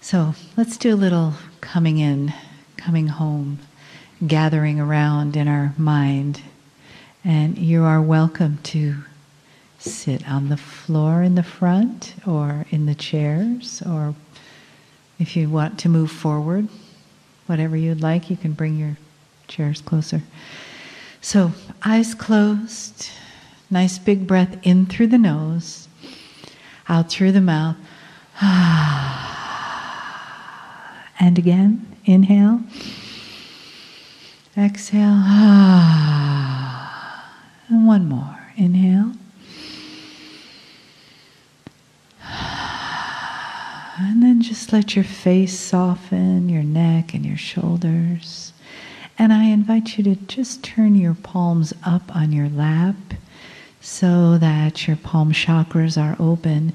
So let's do a little coming in, coming home, gathering around in our mind. And you are welcome to sit on the floor in the front or in the chairs, or if you want to move forward, whatever you'd like, you can bring your chairs closer. So eyes closed, nice big breath in through the nose, out through the mouth. And again, inhale, exhale, and one more, inhale. And then just let your face soften, your neck and your shoulders. And I invite you to just turn your palms up on your lap so that your palm chakras are open.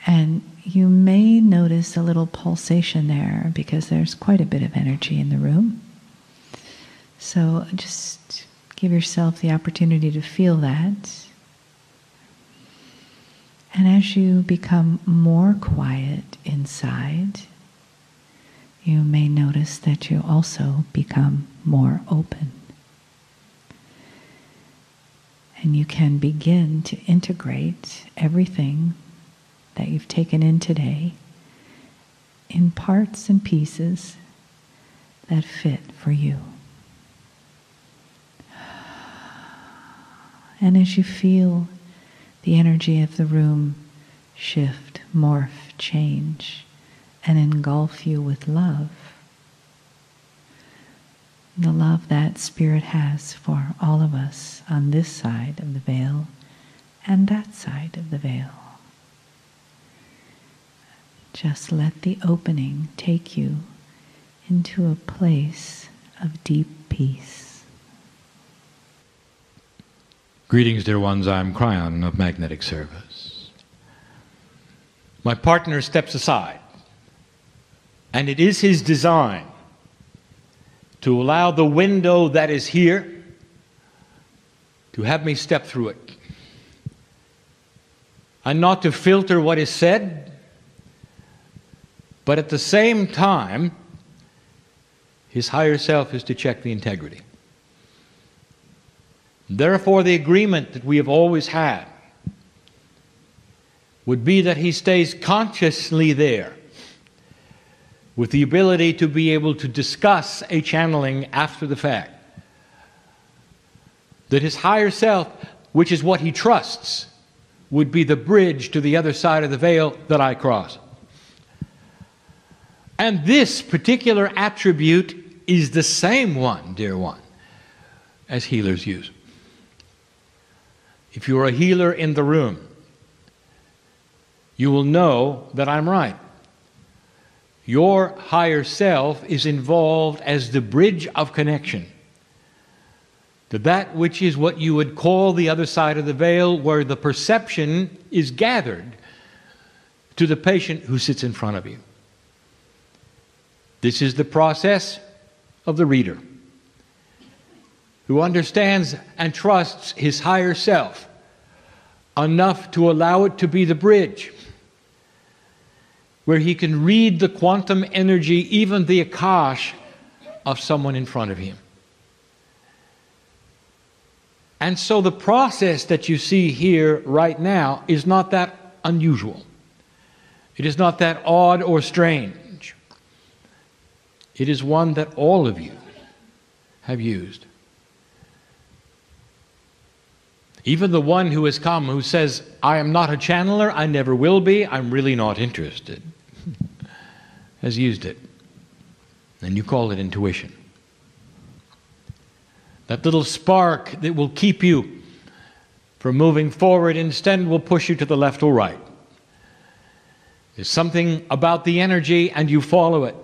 And you may notice a little pulsation there because there's quite a bit of energy in the room. So just give yourself the opportunity to feel that. And as you become more quiet inside, you may notice that you also become more open. And you can begin to integrate everything that you've taken in today in parts and pieces that fit for you. And as you feel the energy of the room shift, morph, change, and engulf you with love, the love that Spirit has for all of us on this side of the veil and that side of the veil. Just let the opening take you into a place of deep peace. Greetings, dear ones. I'm Kryon of Magnetic Service. My partner steps aside, and it is his design to allow the window that is here to have me step through it, and not to filter what is said, but at the same time, his higher self is to check the integrity. Therefore, the agreement that we have always had would be that he stays consciously there with the ability to be able to discuss a channeling after the fact. That his higher self, which is what he trusts, would be the bridge to the other side of the veil that I cross. And this particular attribute is the same one, dear one, as healers use. If you're a healer in the room, you will know that I'm right. Your higher self is involved as the bridge of connection to that which is what you would call the other side of the veil, where the perception is gathered to the patient who sits in front of you. This is the process of the reader, who understands and trusts his higher self enough to allow it to be the bridge, where he can read the quantum energy, even the Akash, of someone in front of him. And so the process that you see here right now is not that unusual. It is not that odd or strange. It is one that all of you have used. Even the one who has come who says, I am not a channeler, I never will be, I'm really not interested, has used it. And you call it intuition. That little spark that will keep you from moving forward, instead will push you to the left or right. There's something about the energy and you follow it.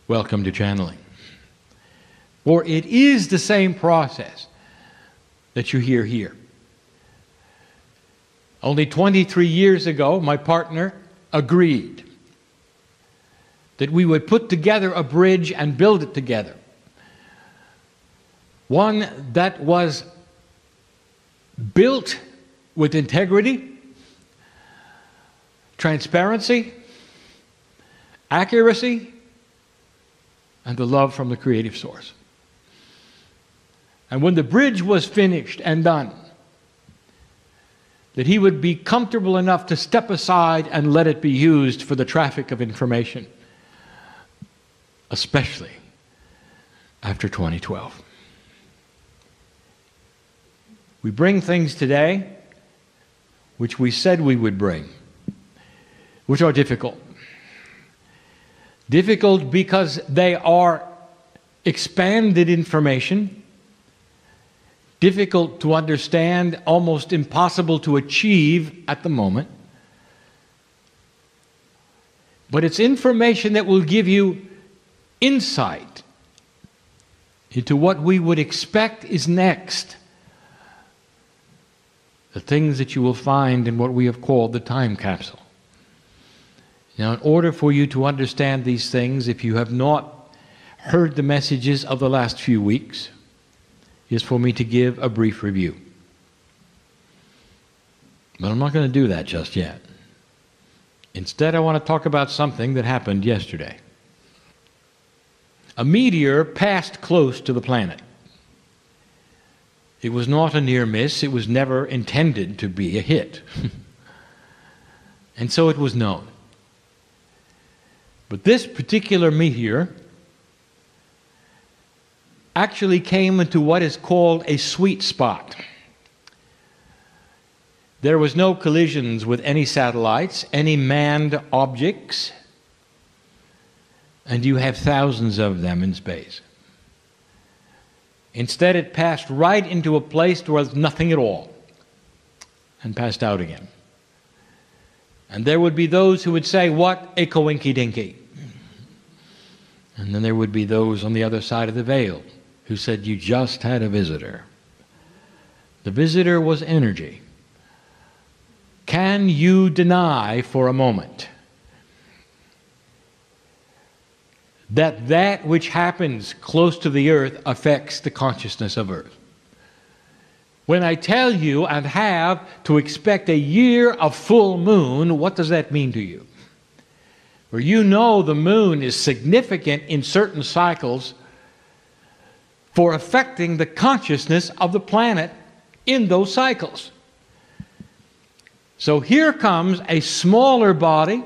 Welcome to channeling. For it is the same process that you hear here. Only 23 years ago, my partner agreed that we would put together a bridge and build it together. One that was built with integrity, transparency, accuracy and the love from the creative source. And when the bridge was finished and done, that he would be comfortable enough to step aside and let it be used for the traffic of information, especially after 2012. We bring things today which we said we would bring, which are difficult. Difficult because they are expanded information, difficult to understand, almost impossible to achieve at the moment. But it's information that will give you insight into what we would expect is next. The things that you will find in what we have called the time capsule. Now, in order for you to understand these things, if you have not heard the messages of the last few weeks, is for me to give a brief review. But I'm not going to do that just yet. Instead, I want to talk about something that happened yesterday. A meteor passed close to the planet. It was not a near miss. It was never intended to be a hit. And so it was known. But this particular meteor actually came into what is called a sweet spot. There was no collisions with any satellites, any manned objects, and you have thousands of them in space. Instead, it passed right into a place where there was nothing at all and passed out again. And there would be those who would say, "What a coinky-dinky." And then there would be those on the other side of the veil who said, "You just had a visitor." The visitor was energy. Can you deny for a moment that that which happens close to the earth affects the consciousness of earth? When I tell you and have to expect a year of full moon, what does that mean to you? Where you know the moon is significant in certain cycles for affecting the consciousness of the planet in those cycles. So here comes a smaller body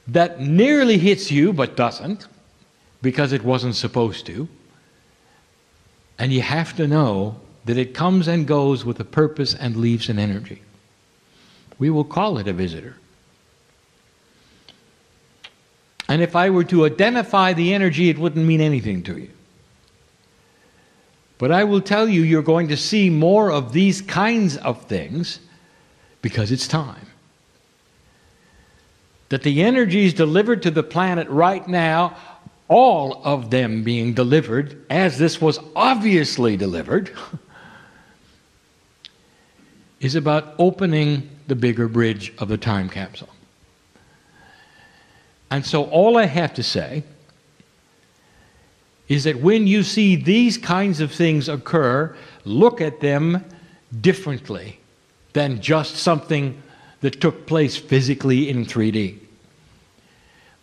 that nearly hits you but doesn't, because it wasn't supposed to. And you have to know that it comes and goes with a purpose and leaves an energy. We will call it a visitor. And if I were to identify the energy, it wouldn't mean anything to you. But I will tell you, you're going to see more of these kinds of things because it's time. That the energies delivered to the planet right now, all of them being delivered, as this was obviously delivered, is about opening the bigger bridge of the time capsule. And so all I have to say is that when you see these kinds of things occur, look at them differently than just something that took place physically in 3D.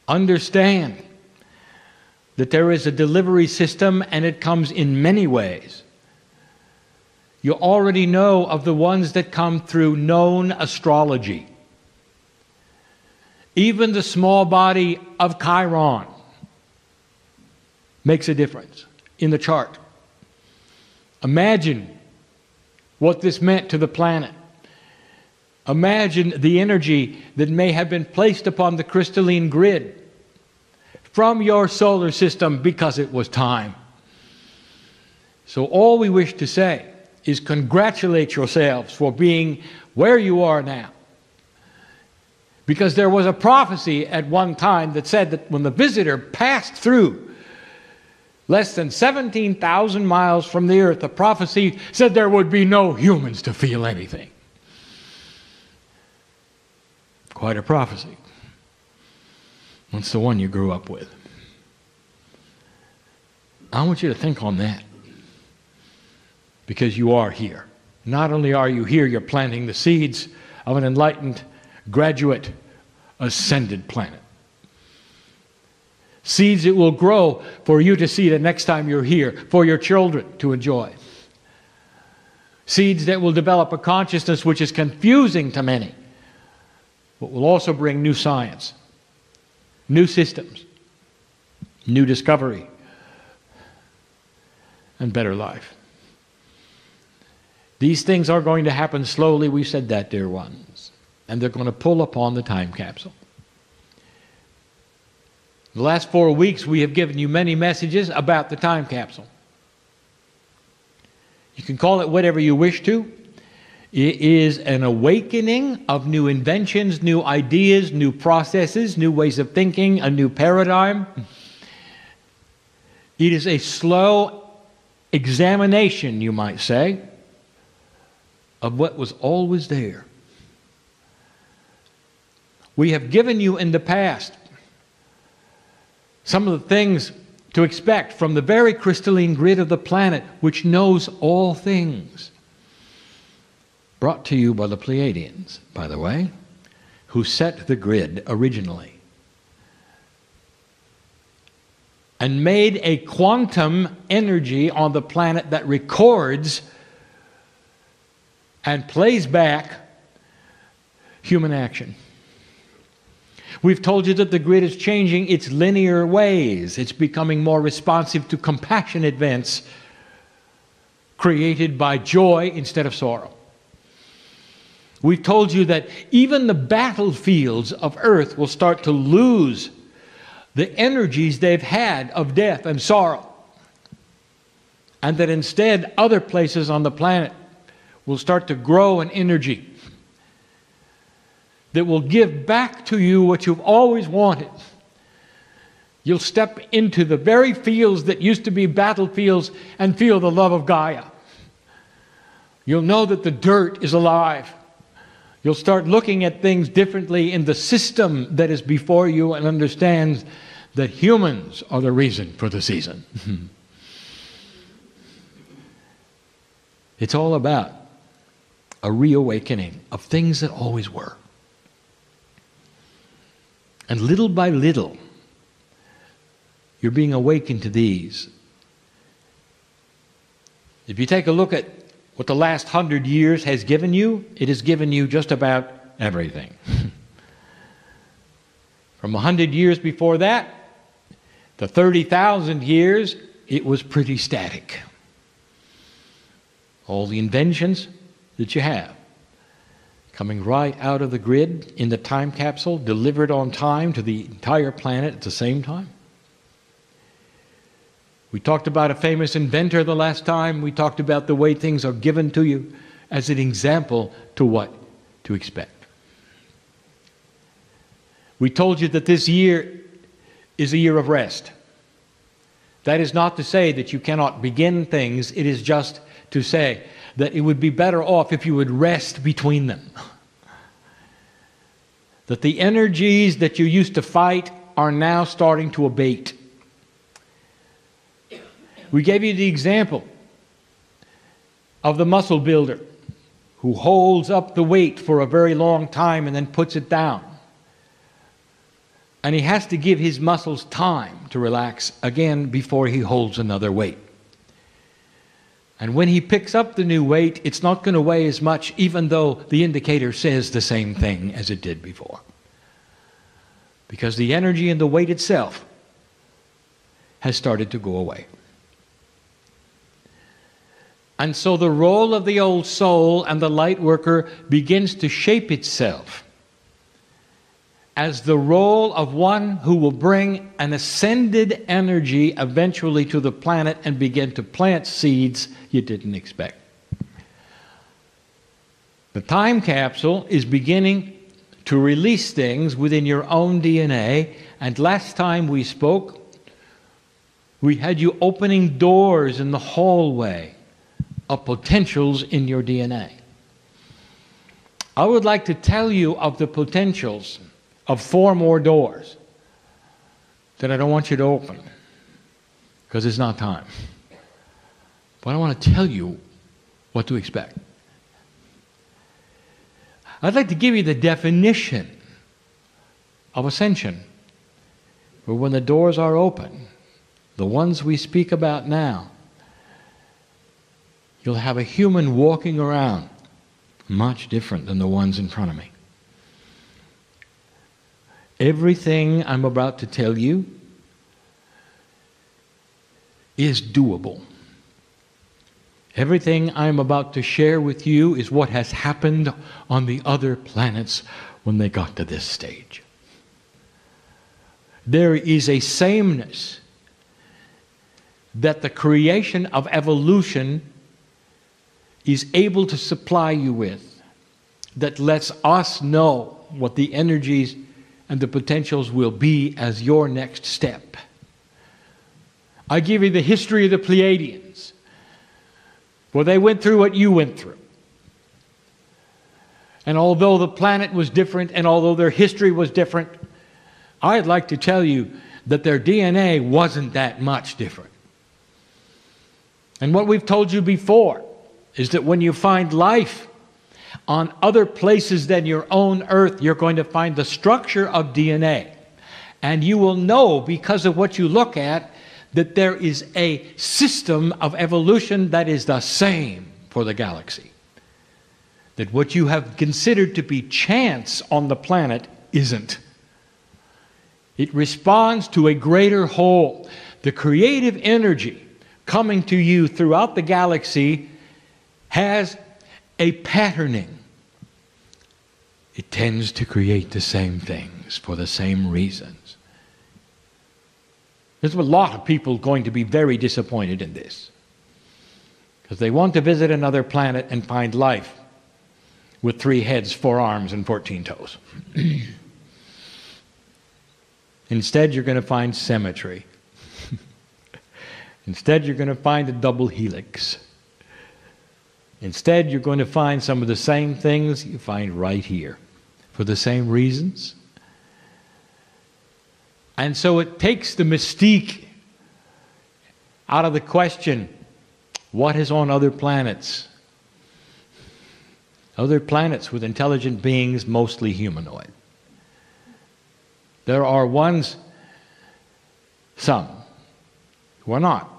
Understand that there is a delivery system and it comes in many ways. You already know of the ones that come through known astrology. Even the small body of Kryon makes a difference in the chart. Imagine what this meant to the planet. Imagine the energy that may have been placed upon the crystalline grid from your solar system because it was time. So all we wish to say is congratulate yourselves for being where you are now. Because there was a prophecy at one time that said that when the visitor passed through less than 17,000 miles from the earth, the prophecy said there would be no humans to feel anything. Quite a prophecy. What's the one you grew up with? I want you to think on that. Because you are here. Not only are you here, you're planting the seeds of an enlightened graduate ascended planet. Seeds that will grow for you to see the next time you're here, for your children to enjoy. Seeds that will develop a consciousness which is confusing to many, but will also bring new science, new systems, new discovery, and better life. These things are going to happen slowly, we said that, dear ones, and they're going to pull upon the time capsule. The last 4 weeks we have given you many messages about the time capsule. You can call it whatever you wish to. It is an awakening of new inventions, new ideas, new processes, new ways of thinking, a new paradigm. It is a slow examination, you might say, of what was always there. We have given you in the past some of the things to expect from the very crystalline grid of the planet, which knows all things. Brought to you by the Pleiadians, by the way, who set the grid originally and made a quantum energy on the planet that records and plays back human action. We've told you that the grid is changing its linear ways. It's becoming more responsive to compassion events created by joy instead of sorrow. We've told you that even the battlefields of Earth will start to lose the energies they've had of death and sorrow, and that instead other places on the planet will start to grow in energy that will give back to you what you've always wanted. You'll step into the very fields that used to be battlefields and feel the love of Gaia. You'll know that the dirt is alive. You'll start looking at things differently in the system that is before you and understand that humans are the reason for the season. It's all about a reawakening of things that always were. And little by little, you're being awakened to these. If you take a look at what the last 100 years has given you, it has given you just about everything. From 100 years before that, to 30,000 years, it was pretty static. All the inventions that you have, coming right out of the grid in the time capsule, delivered on time to the entire planet at the same time. We talked about a famous inventor the last time. We talked about the way things are given to you as an example to what to expect. We told you that this year is a year of rest. That is not to say that you cannot begin things. It is just to say that it would be better off if you would rest between them. That the energies that you used to fight are now starting to abate. We gave you the example of the muscle builder who holds up the weight for a very long time and then puts it down. And he has to give his muscles time to relax again before he holds another weight. And when he picks up the new weight, it's not going to weigh as much, even though the indicator says the same thing as it did before. Because the energy in the weight itself has started to go away. And so the role of the old soul and the light worker begins to shape itself as the role of one who will bring an ascended energy eventually to the planet and begin to plant seeds you didn't expect. The time capsule is beginning to release things within your own DNA, and last time we spoke, we had you opening doors in the hallway of potentials in your DNA. I would like to tell you of the potentials of 4 more doors that I don't want you to open because it's not time. But I want to tell you what to expect. I'd like to give you the definition of ascension. But when the doors are open, the ones we speak about now, you'll have a human walking around much different than the ones in front of me. Everything I'm about to tell you is doable. Everything I'm about to share with you is what has happened on the other planets when they got to this stage. There is a sameness that the creation of evolution is able to supply you with, that lets us know what the energies and the potentials will be as your next step. I give you the history of the Pleiadians. Well, they went through what you went through. And although the planet was different, and although their history was different, I'd like to tell you that their DNA wasn't that much different. And what we've told you before is that when you find life on other places than your own Earth, you're going to find the structure of DNA. And you will know, because of what you look at, that there is a system of evolution that is the same for the galaxy. That what you have considered to be chance on the planet isn't. It responds to a greater whole. The creative energy coming to you throughout the galaxy has a patterning. It tends to create the same things for the same reasons. There's a lot of people going to be very disappointed in this, because they want to visit another planet and find life with 3 heads, 4 arms, and 14 toes. Instead, you're going to find symmetry. Instead, you're going to find a double helix. Instead, you're going to find some of the same things you find right here, for the same reasons. And so it takes the mystique out of the question, what is on other planets? Other planets with intelligent beings, mostly humanoid. There are ones, some, who are not.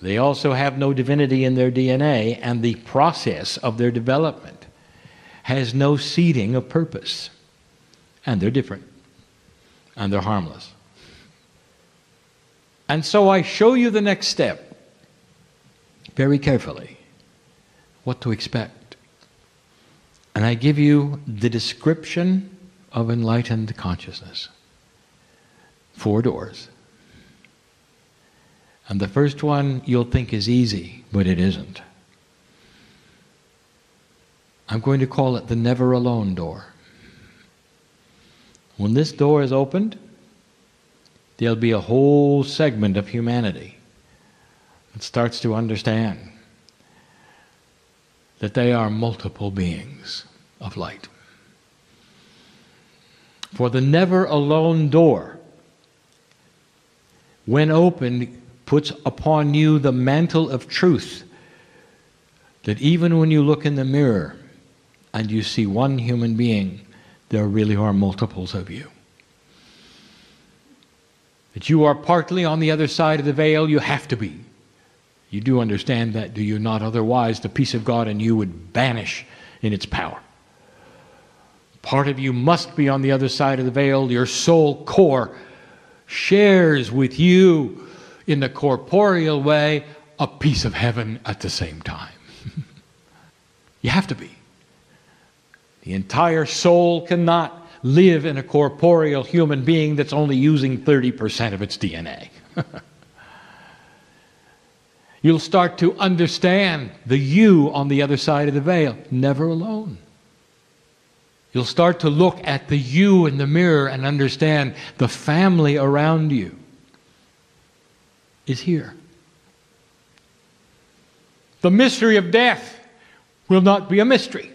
They also have no divinity in their DNA, and the process of their development has no seeding of purpose. And they're different. And they're harmless. And so I show you the next step, very carefully, what to expect. And I give you the description of enlightened consciousness. 4 doors. And the first one you'll think is easy, but it isn't. I'm going to call it the never alone door. When this door is opened, there'll be a whole segment of humanity that starts to understand that they are multiple beings of light. For the never alone door, when opened, puts upon you the mantle of truth, that even when you look in the mirror and you see one human being, there really are multiples of you. That you are partly on the other side of the veil, you have to be. You do understand that, do you not? Otherwise, the peace of God in you would vanish in its power. Part of you must be on the other side of the veil. Your soul core shares with you in the corporeal way a piece of heaven at the same time. You have to be. The entire soul cannot live in a corporeal human being that's only using 30% of its DNA. You'll start to understand the you on the other side of the veil, never alone. You'll start to look at the you in the mirror and understand the family around you is here. The mystery of death will not be a mystery.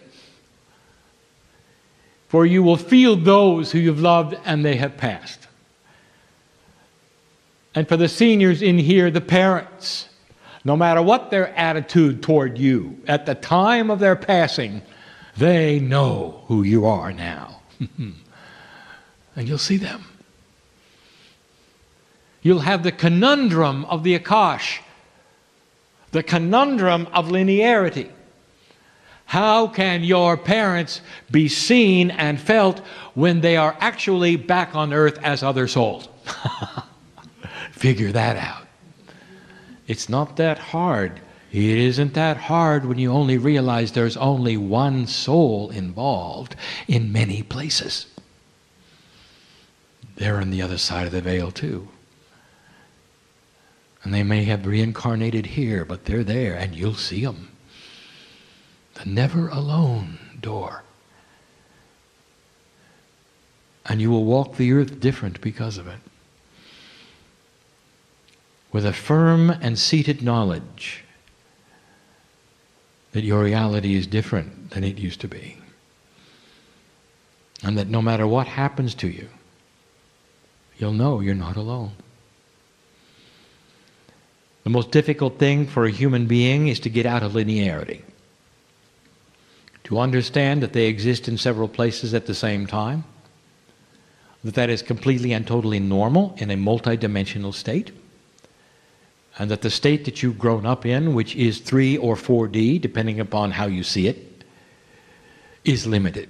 For you will feel those who you've loved and they have passed. And for the seniors in here, the parents, no matter what their attitude toward you, at the time of their passing, they know who you are now. and you'll see them. You'll have the conundrum of the Akash, the conundrum of linearity. How can your parents be seen and felt when they are actually back on earth as other souls? Figure that out. It's not that hard. It isn't that hard when you only realize there's only one soul involved in many places. They're on the other side of the veil too. And they may have reincarnated here, but they're there and you'll see them. The never alone door. And you will walk the earth different because of it. With a firm and seated knowledge that your reality is different than it used to be. And that no matter what happens to you, you'll know you're not alone. The most difficult thing for a human being is to get out of linearity. To understand that they exist in several places at the same time. That is completely and totally normal in a multidimensional state. And that the state that you've grown up in, which is 3 or 4D, depending upon how you see it, is limited.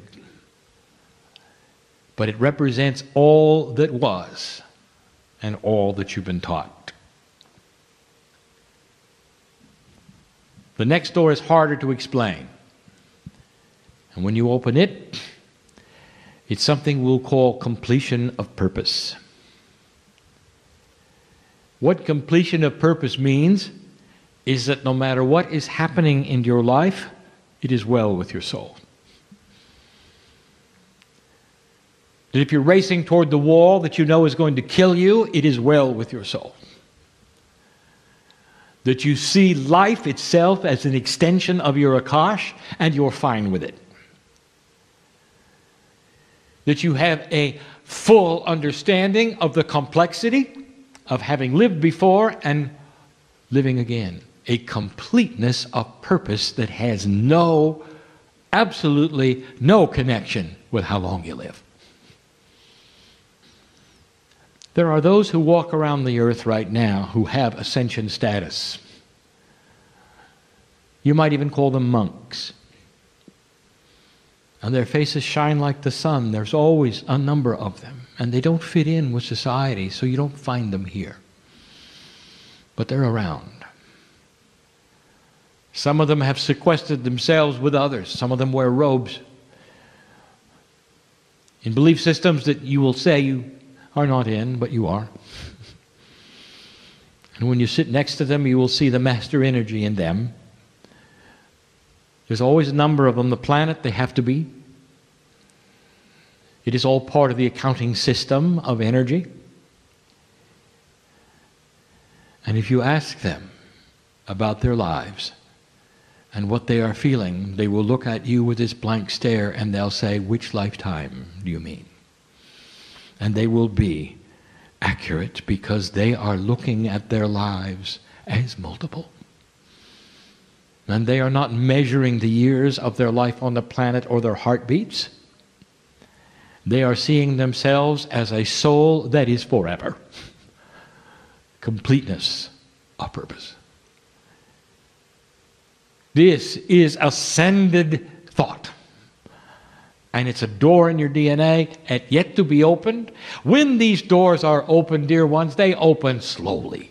But it represents all that was and all that you've been taught. The next door is harder to explain. And when you open it, it's something we'll call completion of purpose. What completion of purpose means is that no matter what is happening in your life, it is well with your soul. That if you're racing toward the wall that you know is going to kill you, it is well with your soul. That you see life itself as an extension of your Akash, and you're fine with it. That you have a full understanding of the complexity of having lived before and living again. A completeness of purpose that has absolutely no connection with how long you live. There are those who walk around the earth right now who have ascension status. You might even call them monks. And their faces shine like the sun. There's always a number of them. And they don't fit in with society, so you don't find them here. But they're around. Some of them have sequestered themselves with others. Some of them wear robes. In belief systems that you will say you are not in, but you are. And when you sit next to them, you will see the master energy in them. There's always a number of them. The planet, they have to be. It is all part of the accounting system of energy. And if you ask them about their lives and what they are feeling, they will look at you with this blank stare and they'll say, "Which lifetime do you mean?" And they will be accurate because they are looking at their lives as multiple. And they are not measuring the years of their life on the planet or their heartbeats. They are seeing themselves as a soul that is forever. Completeness of purpose. This is ascended thought. And it's a door in your DNA yet to be opened. When these doors are opened, dear ones, they open slowly.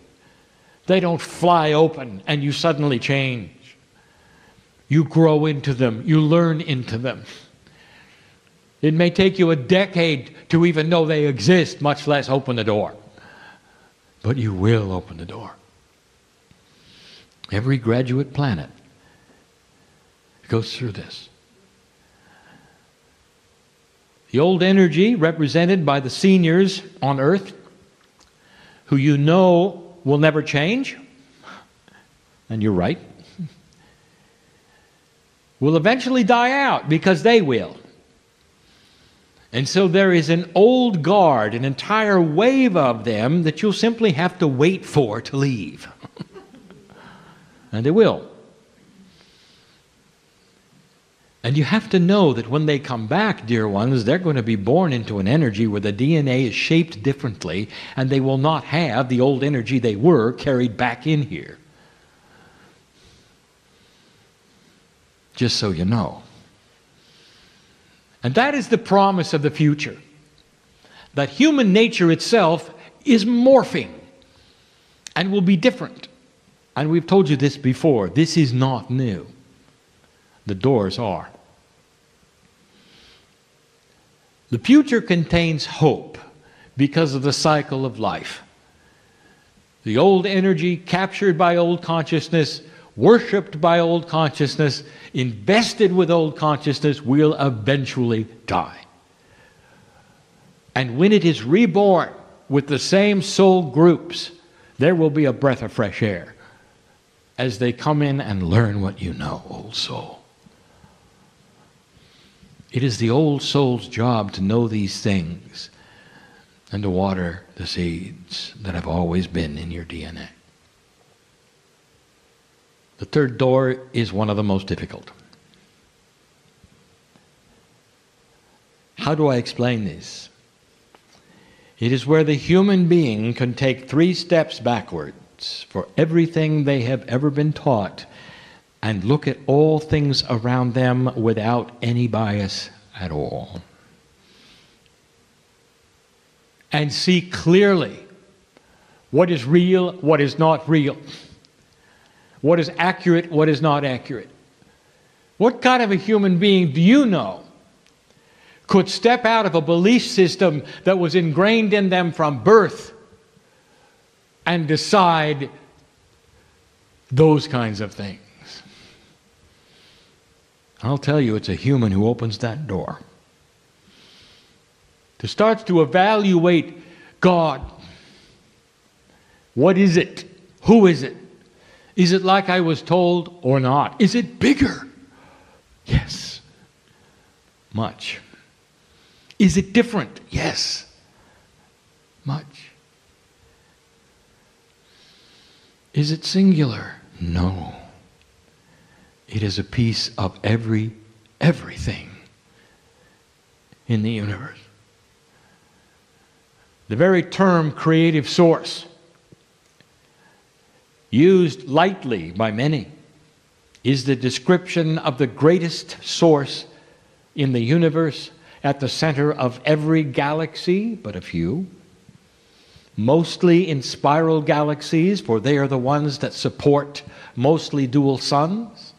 They don't fly open and you suddenly change. You grow into them. You learn into them. It may take you a decade to even know they exist, much less open the door. But you will open the door. Every graduate planet goes through this. The old energy represented by the seniors on Earth, who you know will never change, and you're right, will eventually die out because they will. And so there is an old guard, an entire wave of them that you'll simply have to wait for to leave. And they will. And you have to know that when they come back, dear ones, they're going to be born into an energy where the DNA is shaped differently, and they will not have the old energy they were carried back in here. Just so you know. And that is the promise of the future. That human nature itself is morphing and will be different. And we've told you this before. This is not new. The doors are. The future contains hope because of the cycle of life. The old energy captured by old consciousness, worshipped by old consciousness, invested with old consciousness will eventually die. And when it is reborn with the same soul groups, there will be a breath of fresh air as they come in and learn what you know, old soul. It is the old soul's job to know these things and to water the seeds that have always been in your DNA. The third door is one of the most difficult. How do I explain this? It is where the human being can take 3 steps backwards for everything they have ever been taught and look at all things around them without any bias at all. And see clearly what is real, what is not real. What is accurate, what is not accurate. What kind of a human being do you know could step out of a belief system that was ingrained in them from birth and decide those kinds of things? I'll tell you, it's a human who opens that door. To start to evaluate God. What is it? Who is it? Is it like I was told or not? Is it bigger? Yes. Much. Is it different? Yes. Much. Is it singular? No. It is a piece of everything in the universe. The very term creative source, used lightly by many, is the description of the greatest source in the universe at the center of every galaxy, but a few. Mostly in spiral galaxies, for they are the ones that support mostly dual suns,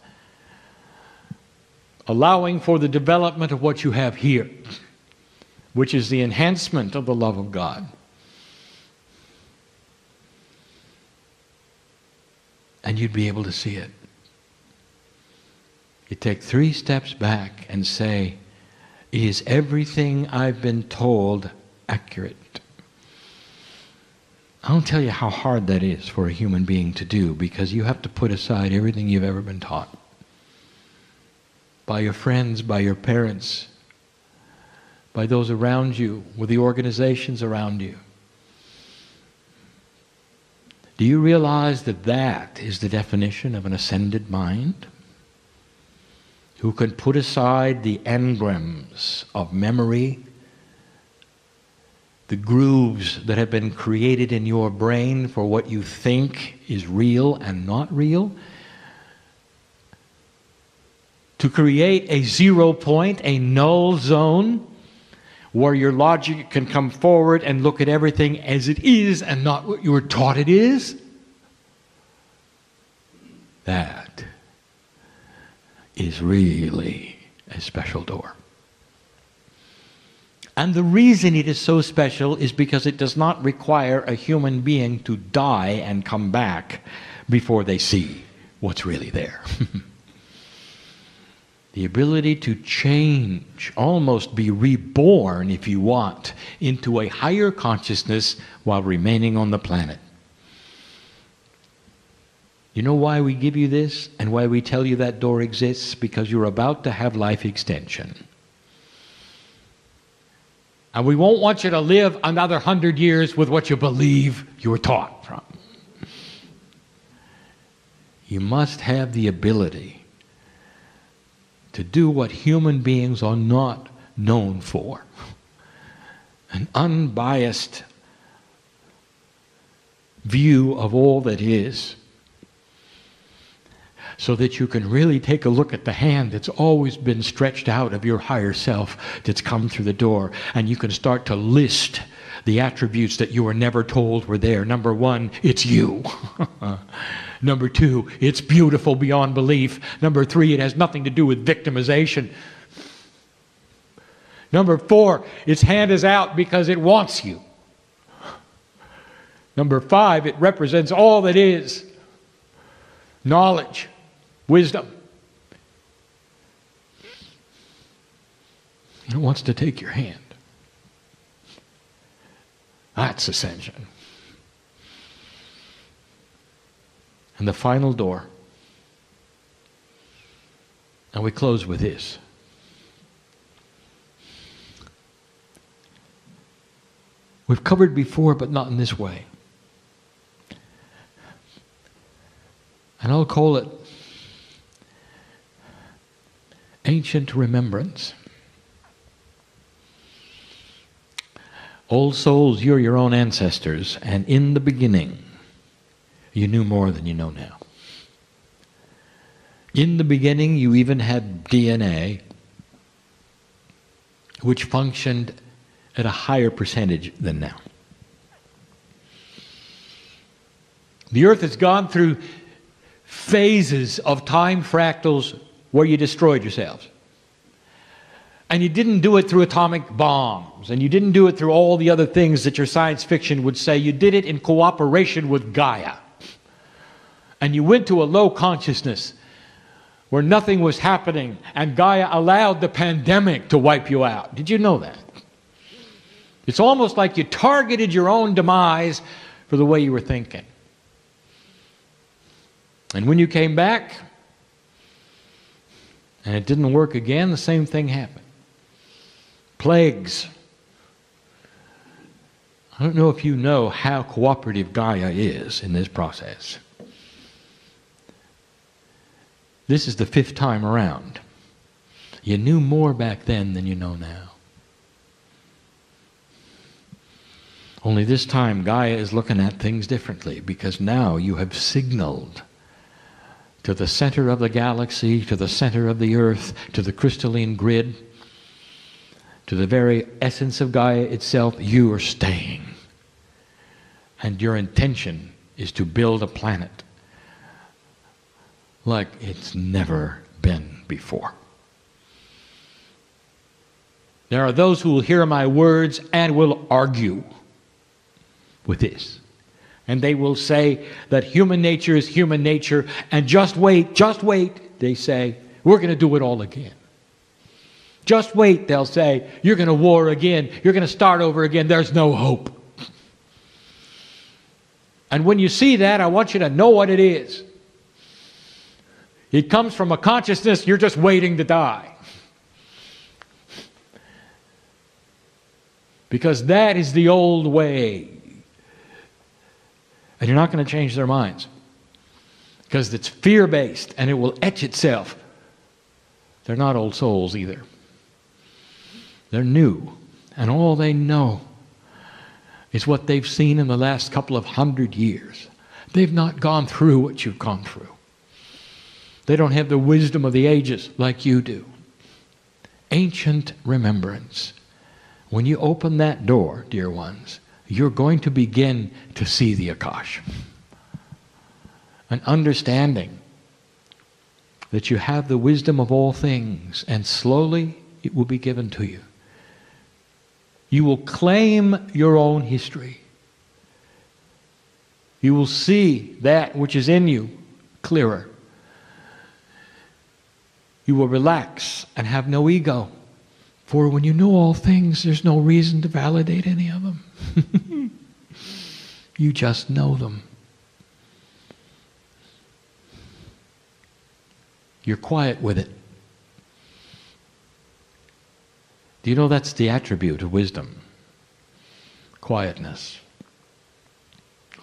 allowing for the development of what you have here, which is the enhancement of the love of God. And you'd be able to see it. You take 3 steps back and say, is everything I've been told accurate? I don't tell you how hard that is for a human being to do, because you have to put aside everything you've ever been taught. By your friends, by your parents, by those around you, with the organizations around you. Do you realize that that is the definition of an ascended mind? Who can put aside the engrams of memory, the grooves that have been created in your brain for what you think is real and not real, to create a 0 point, a null zone, where your logic can come forward and look at everything as it is and not what you were taught it is? That is really a special door. And the reason it is so special is because it does not require a human being to die and come back before they see what's really there. The ability to change, almost be reborn, if you want, into a higher consciousness while remaining on the planet. You know why we give you this and why we tell you that door exists? Because you're about to have life extension. And we won't want you to live another 100 years with what you believe you were taught from. You must have the ability to do what human beings are not known for. An unbiased view of all that is, so that you can really take a look at the hand that's always been stretched out of your higher self that's come through the door, and you can start to list the attributes that you were never told were there. Number one, it's you. Number two, it's beautiful beyond belief. Number three, it has nothing to do with victimization. Number four, its hand is out because it wants you. Number five, it represents all that is. Knowledge, wisdom. It wants to take your hand. That's ascension. And the final door. And we close with this. We've covered before, but not in this way. And I'll call it ancient remembrance. Old souls, you're your own ancestors, and in the beginning, you knew more than you know now. In the beginning, you even had DNA, which functioned at a higher percentage than now. The earth has gone through phases of time fractals where you destroyed yourselves. And you didn't do it through atomic bombs, and you didn't do it through all the other things that your science fiction would say. You did it in cooperation with Gaia. And you went to a low consciousness where nothing was happening, and Gaia allowed the pandemic to wipe you out. Did you know that? It's almost like you targeted your own demise for the way you were thinking. And when you came back, and it didn't work again, the same thing happened. Plagues. I don't know if you know how cooperative Gaia is in this process. This is the 5th time around. You knew more back then than you know now. Only this time Gaia is looking at things differently, because now you have signaled to the center of the galaxy, to the center of the earth, to the crystalline grid, to the very essence of Gaia itself, you are staying. And your intention is to build a planet like it's never been before. There are those who will hear my words and will argue with this. And they will say that human nature is human nature, and just wait, they say, we're going to do it all again. Just wait, they'll say, you're going to war again, you're going to start over again, there's no hope. And when you see that, I want you to know what it is. It comes from a consciousness you're just waiting to die. Because that is the old way. And you're not going to change their minds. Because it's fear-based and it will etch itself. They're not old souls either. They're new. And all they know is what they've seen in the last couple of 100 years. They've not gone through what you've gone through. They don't have the wisdom of the ages like you do. Ancient remembrance. When you open that door, dear ones, you're going to begin to see the Akash. An understanding that you have the wisdom of all things, and slowly it will be given to you. You will claim your own history. You will see that which is in you clearer. You will relax and have no ego. For when you know all things, there's no reason to validate any of them. You just know them. You're quiet with it. Do you know that's the attribute of wisdom? Quietness.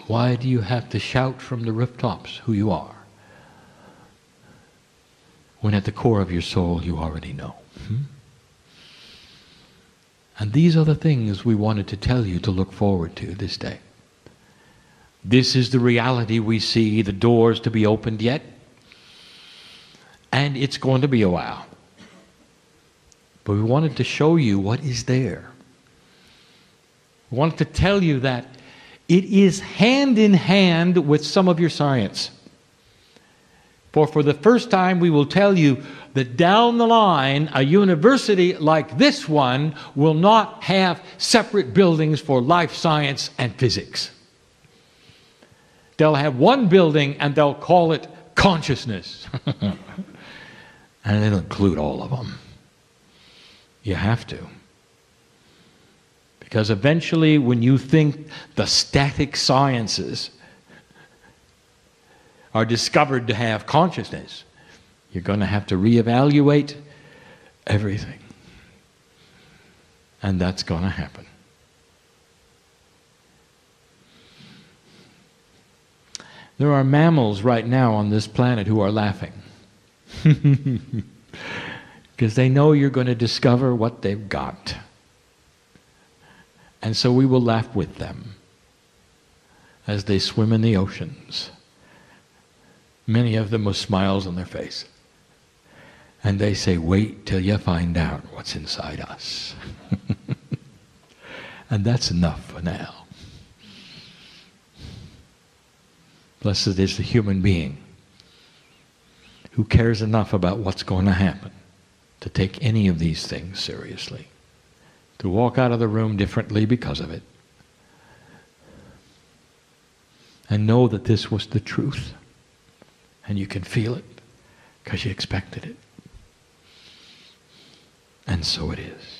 Why do you have to shout from the rooftops who you are? when at the core of your soul you already know. And these are the things we wanted to tell you to look forward to this day. This is the reality we see, the doors to be opened yet. And it's going to be a while. But we wanted to show you what is there. We wanted to tell you that it is hand in hand with some of your science. For the first time we will tell you that down the line, a university like this one will not have separate buildings for life science and physics. They'll have one building and they'll call it consciousness. And it'll include all of them. You have to. Because eventually when you think the static sciences are discovered to have consciousness, you're going to have to reevaluate everything. And that's going to happen. There are mammals right now on this planet who are laughing. Because they know you're going to discover what they've got. And so we will laugh with them as they swim in the oceans. Many of them with smiles on their face. And they say, wait till you find out what's inside us. And that's enough for now. Blessed is the human being who cares enough about what's going to happen to take any of these things seriously, to walk out of the room differently because of it, and know that this was the truth. And you can feel it because you expected it. And so it is.